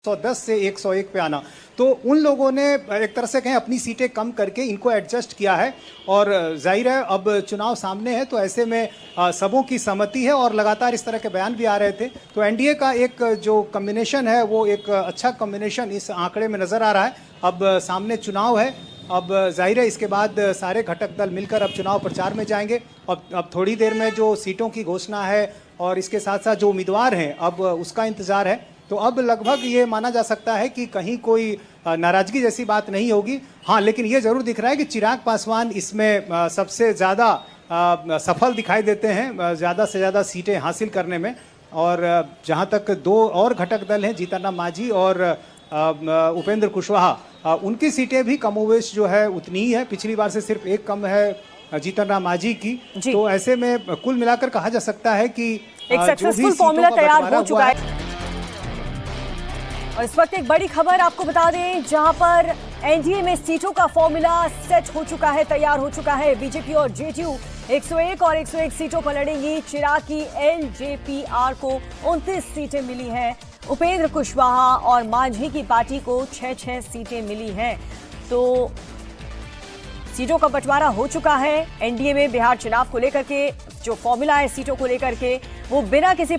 110 से 101 पे आना, तो उन लोगों ने एक तरह से कहें अपनी सीटें कम करके इनको एडजस्ट किया है। और जाहिर है अब चुनाव सामने है, तो ऐसे में सबों की सहमति है और लगातार इस तरह के बयान भी आ रहे थे। तो एनडीए का एक जो कॉम्बिनेशन है वो एक अच्छा कॉम्बिनेशन इस आंकड़े में नज़र आ रहा है। अब सामने चुनाव है, अब जाहिर है इसके बाद सारे घटक दल मिलकर अब चुनाव प्रचार में जाएंगे। अब थोड़ी देर में जो सीटों की घोषणा है और इसके साथ साथ जो उम्मीदवार हैं अब उसका इंतज़ार है। तो अब लगभग ये माना जा सकता है कि कहीं कोई नाराजगी जैसी बात नहीं होगी। हाँ, लेकिन ये जरूर दिख रहा है कि चिराग पासवान इसमें सबसे ज़्यादा सफल दिखाई देते हैं, ज़्यादा से ज़्यादा सीटें हासिल करने में। और जहाँ तक दो और घटक दल हैं, जीतन राम मांझी और उपेंद्र कुशवाहा, उनकी सीटें भी कमोवेश जो है उतनी ही है, पिछली बार से सिर्फ एक कम है जीतन राम मांझी की। तो ऐसे में कुल मिलाकर कहा जा सकता है कि एक सक्सेसफुल फॉर्मूला तैयार हो चुका है। और इस वक्त एक बड़ी खबर आपको बता दें, जहां पर एनडीए में सीटों का फॉर्मूला सेट हो चुका है, तैयार हो चुका है। बीजेपी और जेडीयू 101 और 101 सीटों पर लड़ेंगी। चिराग की एलजेपीआर को 29 सीटें मिली हैं। उपेंद्र कुशवाहा और मांझी की पार्टी को 6-6 सीटें मिली हैं। तो सीटों का बंटवारा हो चुका है। एनडीए में बिहार चुनाव को लेकर के जो फॉर्मूला है सीटों को लेकर के, वो बिना किसी